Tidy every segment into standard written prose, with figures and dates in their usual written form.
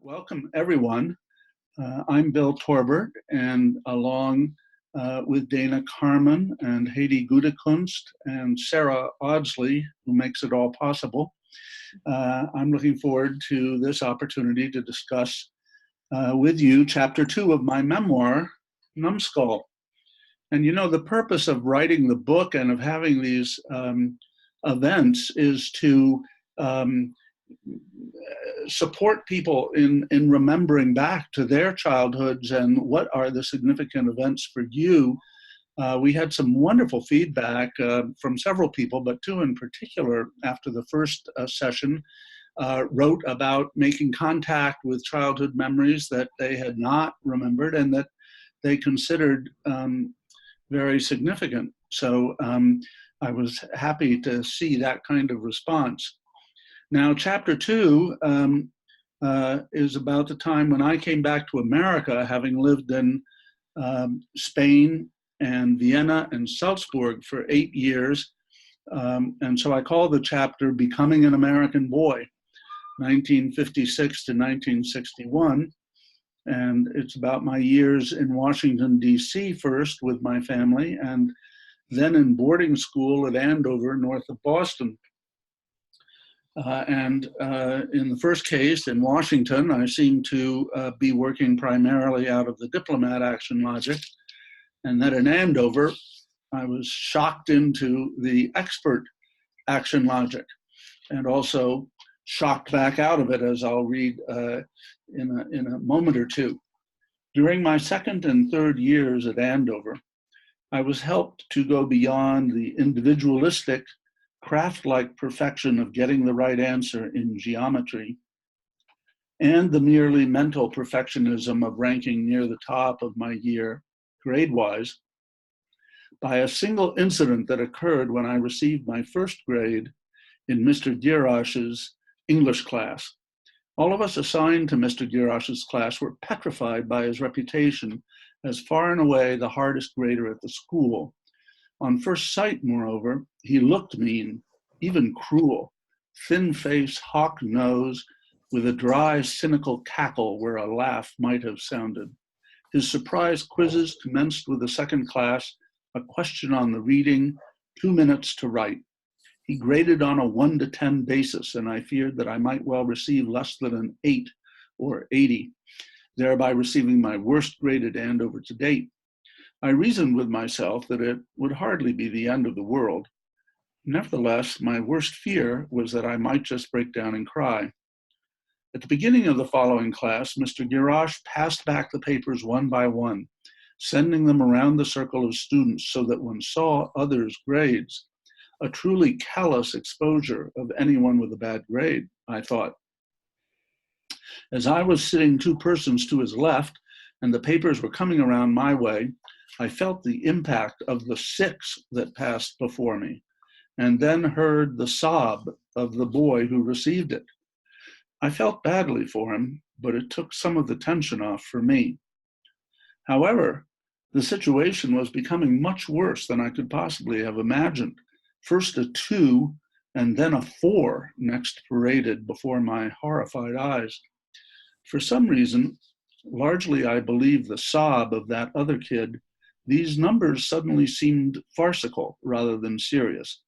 Welcome, everyone. I'm Bill Torbert, and along with Dana Carman and Heidi Gutekunst and Sarah Audsley, who makes it all possible, I'm looking forward to this opportunity to discuss with you Chapter 2 of my memoir, Numbskull. And you know, the purpose of writing the book and of having these events is to support people in remembering back to their childhoods and what are the significant events for you. We had some wonderful feedback from several people, but two in particular after the first session wrote about making contact with childhood memories that they had not remembered and that they considered very significant. So I was happy to see that kind of response. Now, Chapter 2 is about the time when I came back to America, having lived in Spain and Vienna and Salzburg for 8 years. And so I call the chapter Becoming an American Boy, 1956 to 1961. And it's about my years in Washington, D.C. first with my family, and then in boarding school at Andover, north of Boston. And in the first case, in Washington, I seem to be working primarily out of the Diplomat action logic. And then in Andover, I was shocked into the expert action logic and also shocked back out of it, as I'll read in a moment or two. During my second and third years at Andover, I was helped to go beyond the individualistic craft-like perfection of getting the right answer in geometry and the merely mental perfectionism of ranking near the top of my year, grade-wise, by a single incident that occurred when I received my first grade in Mr. Girash's English class. All of us assigned to Mr. Girash's class were petrified by his reputation as far and away the hardest grader at the school. On first sight, moreover, he looked mean, even cruel, thin face, hawk nose, with a dry, cynical cackle where a laugh might have sounded. His surprise quizzes commenced with the second class, a question on the reading, 2 minutes to write. He graded on a 1 to 10 basis, and I feared that I might well receive less than an 8 or 80, thereby receiving my worst grade at Andover to date. I reasoned with myself that it would hardly be the end of the world. Nevertheless, my worst fear was that I might just break down and cry. At the beginning of the following class, Mr. Girash passed back the papers one by one, sending them around the circle of students so that one saw others' grades. A truly callous exposure of anyone with a bad grade, I thought. As I was sitting 2 persons to his left and the papers were coming around my way, I felt the impact of the 6 that passed before me, and then heard the sob of the boy who received it. I felt badly for him, but it took some of the tension off for me. However, the situation was becoming much worse than I could possibly have imagined. First a 2, and then a 4 next paraded before my horrified eyes. For some reason, largely I believe the sob of that other kid, these numbers suddenly seemed farcical rather than serious.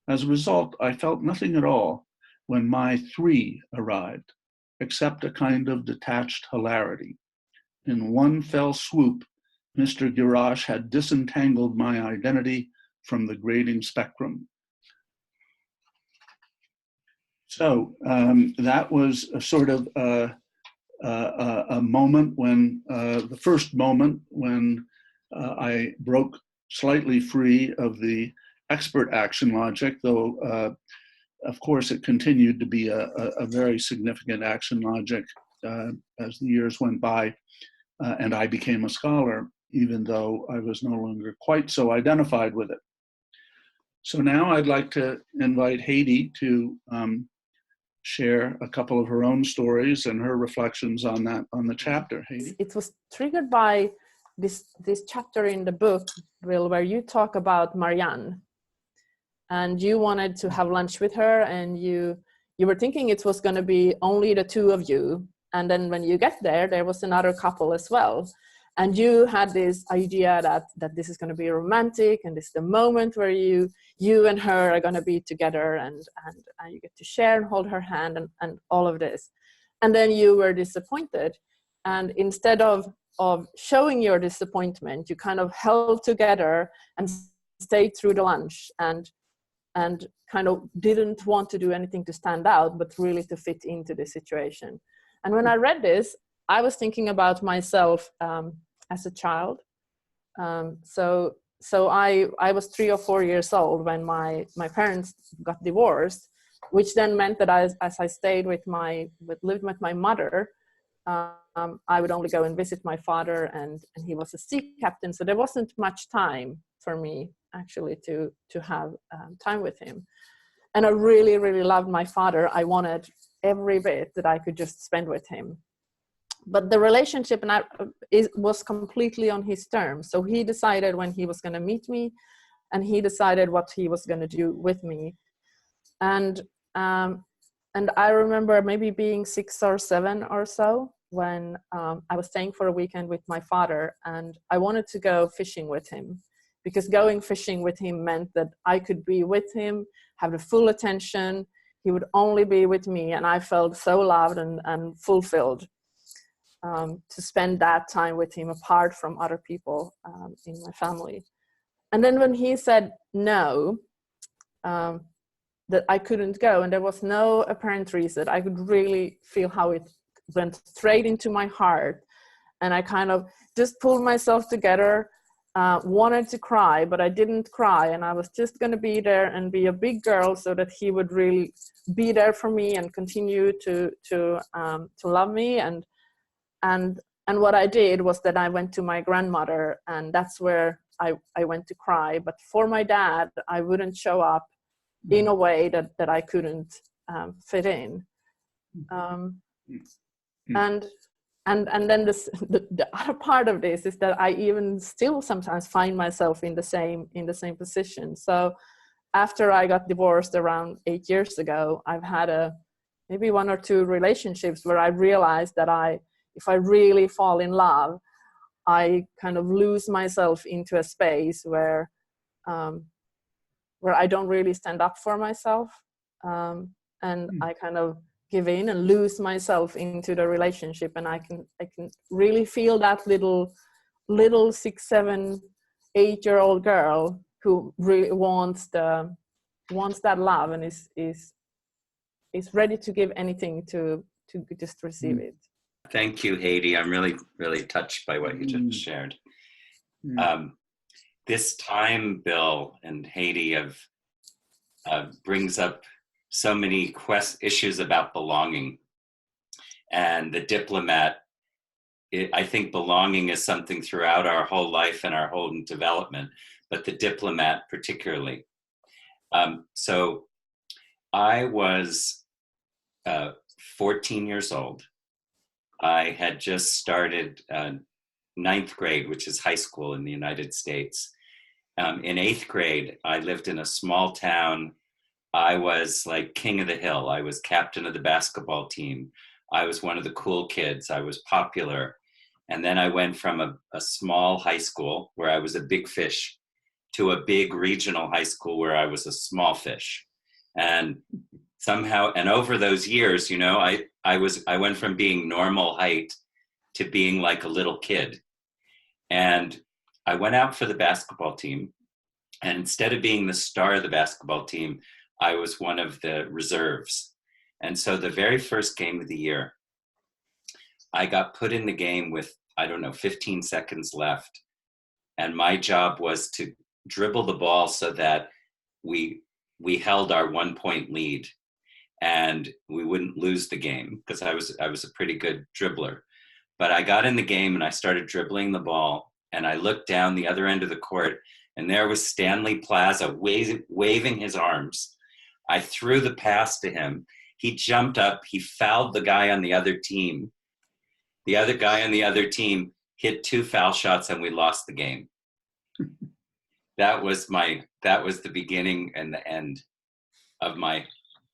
As a result, I felt nothing at all when my 3 arrived, except a kind of detached hilarity. In one fell swoop, Mr. Girash had disentangled my identity from the grading spectrum. So that was a sort of a moment when, the first moment when I broke slightly free of the expert action logic, though of course it continued to be a very significant action logic as the years went by and I became a scholar, even though I was no longer quite so identified with it. So now I'd like to invite Heidi to share a couple of her own stories and her reflections on the chapter. Heidi? It was triggered by this chapter in the book, Bill, where you talk about Marianne, and you wanted to have lunch with her, and you were thinking it was going to be only the 2 of you, And then when you get there, there was another couple as well. And you had this idea that this is going to be romantic, and this is the moment where you and her are going to be together, and you get to share and hold her hand, and all of this. And then you were disappointed. And instead of showing your disappointment, you kind of held together and stayed through the lunch, and kind of didn't want to do anything to stand out, but really to fit into the situation. And when I read this, I was thinking about myself as a child. So I was 3 or 4 years old when my parents got divorced, which then meant that as I stayed lived with my mother, I would only go and visit my father, and he was a sea captain, so there wasn't much time for me actually to have time with him. And I really, really loved my father. I wanted every bit that I could just spend with him. But the relationship was completely on his terms. So he decided when he was going to meet me, and he decided what he was going to do with me. And I remember maybe being 6 or 7 or so when I was staying for a weekend with my father, and I wanted to go fishing with him, because going fishing with him meant that I could be with him, have the full attention. He would only be with me, and I felt so loved and fulfilled to spend that time with him apart from other people in my family. And then when he said no, that I couldn't go, and there was no apparent reason, I could really feel how it went straight into my heart. And I kind of just pulled myself together, wanted to cry, but I didn't cry. And I was just going to be there and be a big girl so that he would really be there for me and continue to love me. And what I did was that I went to my grandmother, and that's where I went to cry. But for my dad, I wouldn't show up in a way that I couldn't fit in. And then the other part of this is that I even still sometimes find myself in the same position. So after I got divorced around 8 years ago, I've had maybe 1 or 2 relationships where I realized that if I really fall in love, I kind of lose myself into a space where I don't really stand up for myself, and I kind of give in and lose myself into the relationship, and I can really feel that little 6, 7, 8-year-old girl who really wants that love and is ready to give anything to just receive it. Thank you, Heidi. I'm really, really touched by what you just shared. This time, Bill and Heidi, brings up so many issues about belonging. And the Diplomat, I think belonging is something throughout our whole life and our whole development, but the Diplomat particularly. So I was 14 years old. I had just started 9th grade, which is high school in the United States. In 8th grade, I lived in a small town. I was like king of the hill. I was captain of the basketball team. I was one of the cool kids. I was popular. And then I went from a small high school where I was a big fish to a big regional high school where I was a small fish. And somehow, and over those years, you know, I went from being normal height to being like a little kid. And I went out for the basketball team. And instead of being the star of the basketball team, I was one of the reserves. And so the very first game of the year, I got put in the game with, 15 seconds left. And my job was to dribble the ball so that we held our 1-point lead and we wouldn't lose the game, because I was a pretty good dribbler. But I got in the game and I started dribbling the ball, and I looked down the other end of the court, and there was Stanley Plaza waving his arms. I threw the pass to him. He jumped up, he fouled the guy on the other team. The other guy on the other team hit 2 foul shots, and we lost the game. That was the beginning and the end of my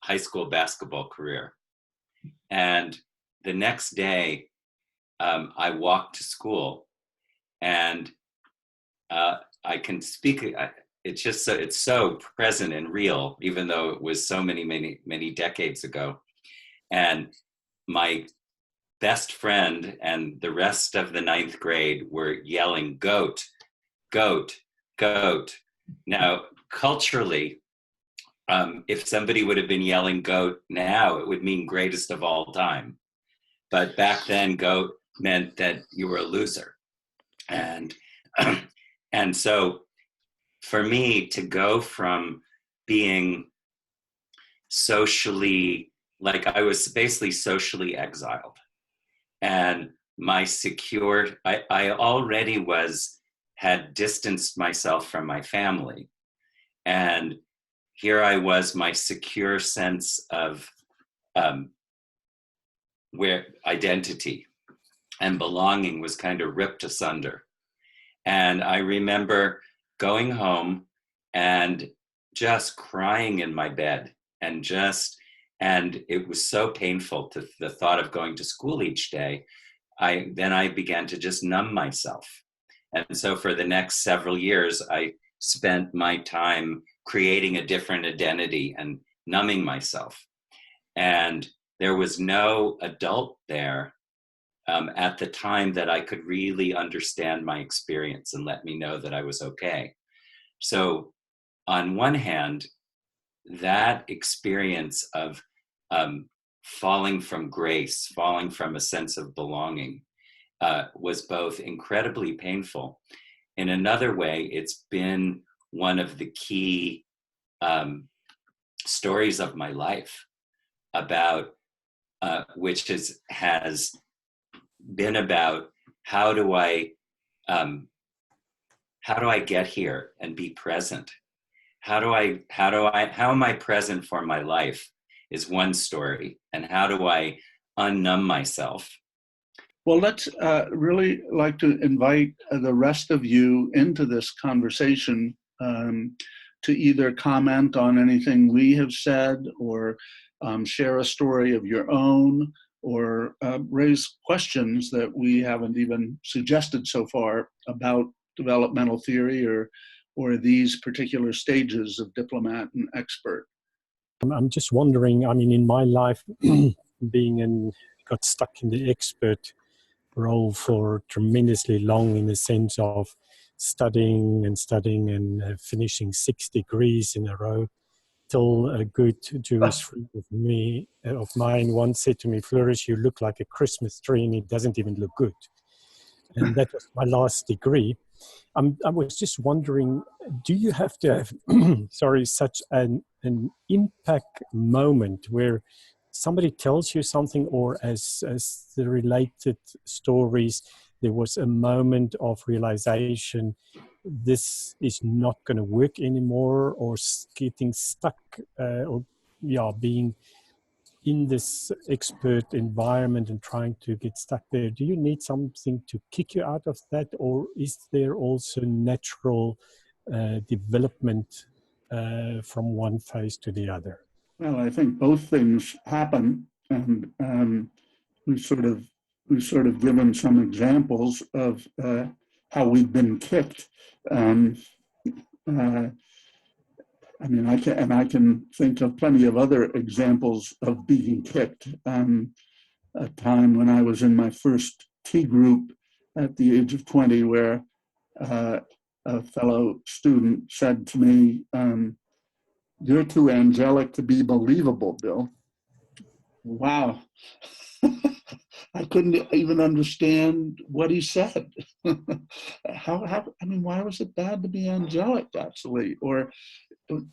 high school basketball career. And the next day, I walked to school, and I can speak. It's just so, it's so present and real, even though it was so many decades ago. And my best friend and the rest of the ninth grade were yelling, "Goat, goat, goat." Now, culturally, if somebody would have been yelling "goat" now, it would mean greatest of all time. But back then, goat meant that you were a loser. And and so for me to go from being socially, like I was basically socially exiled, and my secure, I already had distanced myself from my family. And here I was, my secure sense of where identity and belonging was kind of ripped asunder. And I remember going home and just crying in my bed, and it was so painful to the thought of going to school each day. Then I began to just numb myself. And so for the next several years, I spent my time creating a different identity and numbing myself. And there was no adult there at the time that I could really understand my experience and let me know that I was okay. So on one hand, that experience of falling from grace, falling from a sense of belonging, was both incredibly painful. In another way, it's been one of the key stories of my life about, which has been about how do I get here and be present? How am I present for my life is one story, and how do I unnumb myself? Well, let's really like to invite the rest of you into this conversation to either comment on anything we have said, or share a story of your own, or raise questions that we haven't even suggested so far about developmental theory or these particular stages of diplomat and expert. I'm just wondering, I mean, in my life, got stuck in the expert role for tremendously long, in the sense of studying and finishing 6 degrees in a row, till a good Jewish friend of mine once said to me, "Flourish, you look like a Christmas tree and it doesn't even look good." And that was my last degree. I was just wondering, do you have to have, such an impact moment where somebody tells you something, or as the related stories, there was a moment of realization, this is not going to work anymore, or getting stuck, being in this expert environment and trying to get stuck there? Do you need something to kick you out of that, or is there also natural development from one phase to the other? Well, I think both things happen, and we've sort of given some examples of how we've been kicked. I mean, I can think of plenty of other examples of being kicked. A time when I was in my first T group at the age of 20, where a fellow student said to me, "You're too angelic to be believable, Bill." Wow. I couldn't even understand what he said. I mean, why was it bad to be angelic, actually? Or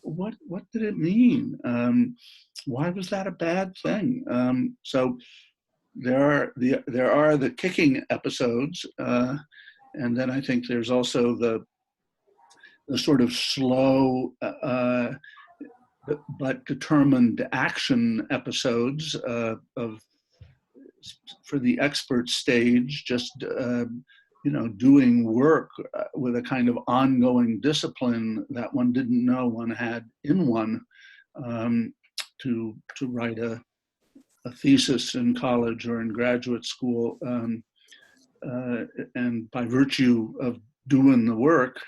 what did it mean? Why was that a bad thing? So there are the kicking episodes, and then I think there's also the sort of slow but determined action episodes of, for the expert stage, just doing work with a kind of ongoing discipline that one didn't know one had in one, to write a thesis in college or in graduate school. And by virtue of doing the work,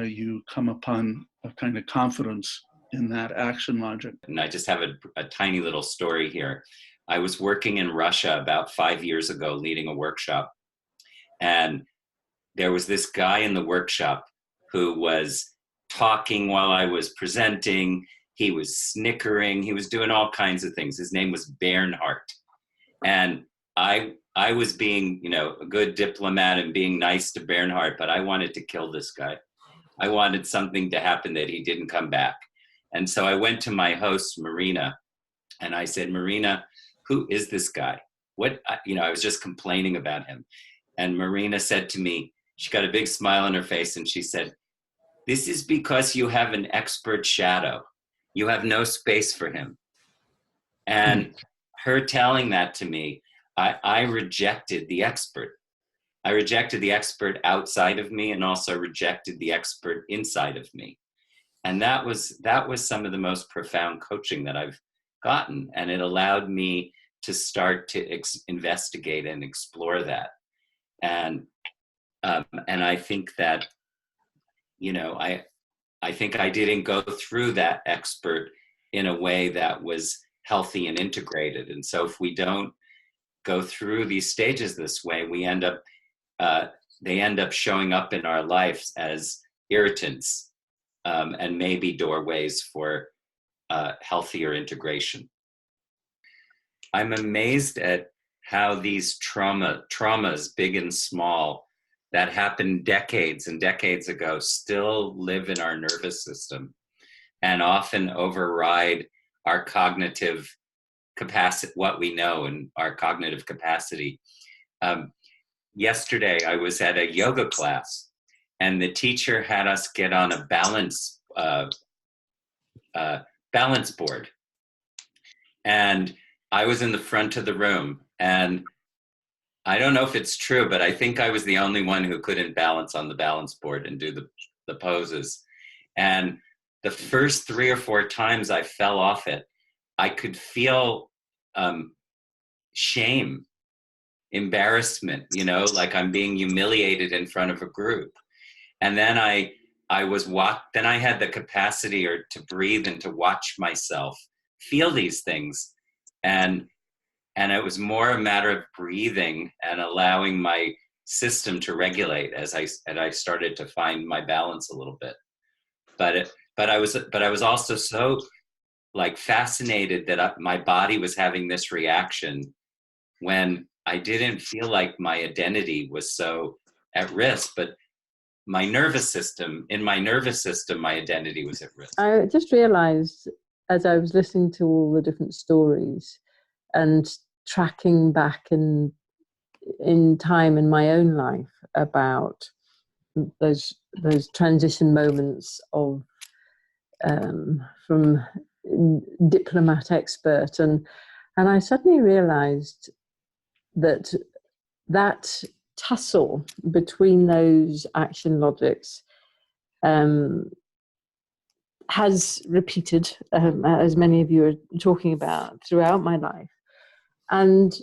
you come upon a kind of confidence in that action logic. And I just have a tiny little story here. I was working in Russia about 5 years ago, leading a workshop. And there was this guy in the workshop who was talking while I was presenting. He was snickering. He was doing all kinds of things. His name was Bernhardt. And I was being, a good diplomat and being nice to Bernhardt, but I wanted to kill this guy. I wanted something to happen that he didn't come back. And so I went to my host, Marina, and I said, Marina, who is this guy? I was just complaining about him. And Marina said to me, she got a big smile on her face, and she said, this is because you have an expert shadow. You have no space for him. And her telling that to me, I rejected the expert. I rejected the expert outside of me and also rejected the expert inside of me. And that was some of the most profound coaching that I've gotten. And it allowed me to start to investigate and explore that. And I think that, I think I didn't go through that expert in a way that was healthy and integrated. And so if we don't go through these stages this way, they end up showing up in our lives as irritants and maybe doorways for healthier integration. I'm amazed at how these traumas, big and small, that happened decades and decades ago, still live in our nervous system and often override our cognitive capacity, what we know, and our cognitive capacity. Yesterday, I was at a yoga class, and the teacher had us get on a balance board. And I was in the front of the room, and I don't know if it's true, but I think I was the only one who couldn't balance on the balance board and do the poses. And the first 3 or 4 times I fell off it, I could feel shame, embarrassment, like I'm being humiliated in front of a group. And then I had the capacity to breathe and to watch myself feel these things. And it was more a matter of breathing and allowing my system to regulate as I started to find my balance a little bit. But I was also so fascinated that my body was having this reaction when I didn't feel like my identity was so at risk, but in my nervous system, my identity was at risk. I just realized as I was listening to all the different stories and tracking back in time in my own life about those transition moments of from diplomat expert, and I suddenly realized that tussle between those action logics has repeated, as many of you are talking about, throughout my life. And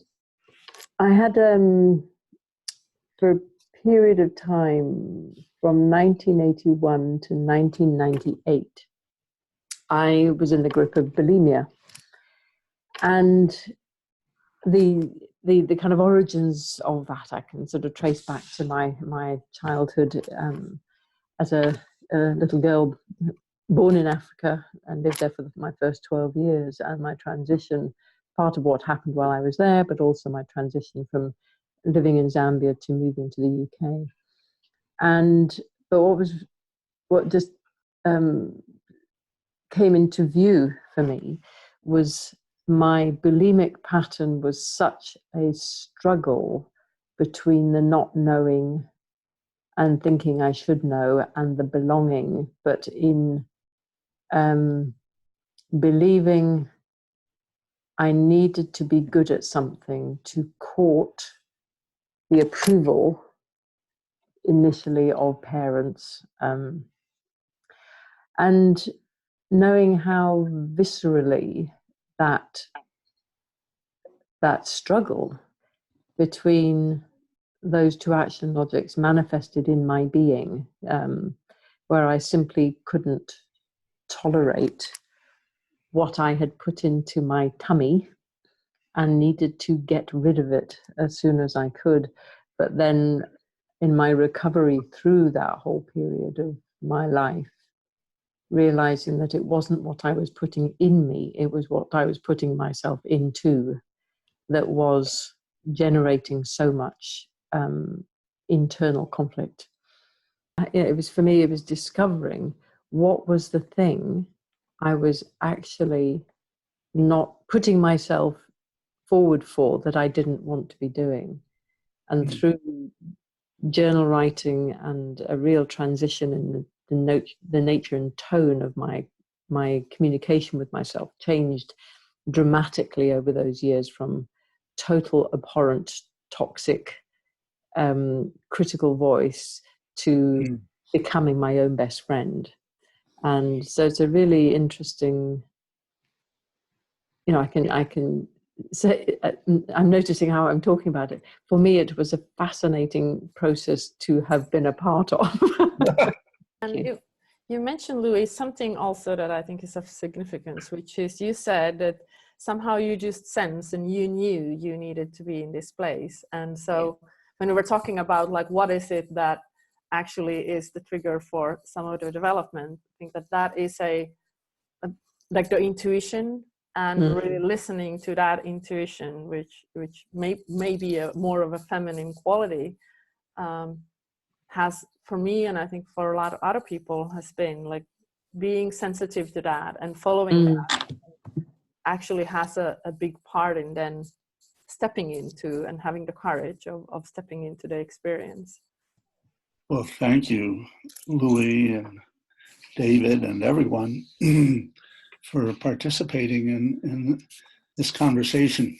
I had, for a period of time from 1981 to 1998, I was in the grip of bulimia. And the kind of origins of that I can sort of trace back to my childhood as a little girl born in Africa and lived there for my first 12 years, and my transition, part of what happened while I was there, but also my transition from living in Zambia to moving to the UK. But what just came into view for me was my bulimic pattern was such a struggle between the not knowing and thinking I should know and the belonging, but in believing I needed to be good at something to court the approval initially of parents, and knowing how viscerally that that struggle between those two action logics manifested in my being, where I simply couldn't tolerate what I had put into my tummy and needed to get rid of it as soon as I could. But then in my recovery through that whole period of my life, realizing that it wasn't what I was putting in me, it was what I was putting myself into that was generating so much internal conflict. It was, for me, it was discovering what was the thing I was actually not putting myself forward for that I didn't want to be doing. And through journal writing and a real transition in the nature and tone of my communication with myself changed dramatically over those years, from total abhorrent, toxic, critical voice to becoming my own best friend. And so it's a really interesting, I can say, I'm noticing how I'm talking about it. For me, it was a fascinating process to have been a part of. And you mentioned, Louis, something also that I think is of significance, which is you said that somehow you just sensed and you knew you needed to be in this place. And so when we were talking about like, what is it that actually is the trigger for some of the development, I think that is like the intuition, and really listening to that intuition, which may be more of a feminine quality, has, for me, and I think for a lot of other people, has been like being sensitive to that and following that actually has a big part in then stepping into and having the courage of stepping into the experience. Well, thank you, Louis and David and everyone for participating in this conversation.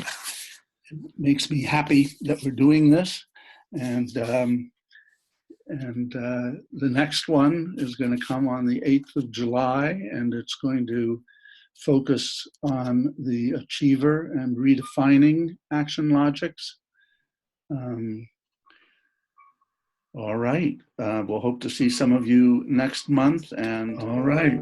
It makes me happy that we're doing this, and the next one is going to come on the 8th of July, and it's going to focus on the achiever and redefining action logics. All right, we'll hope to see some of you next month, and all right.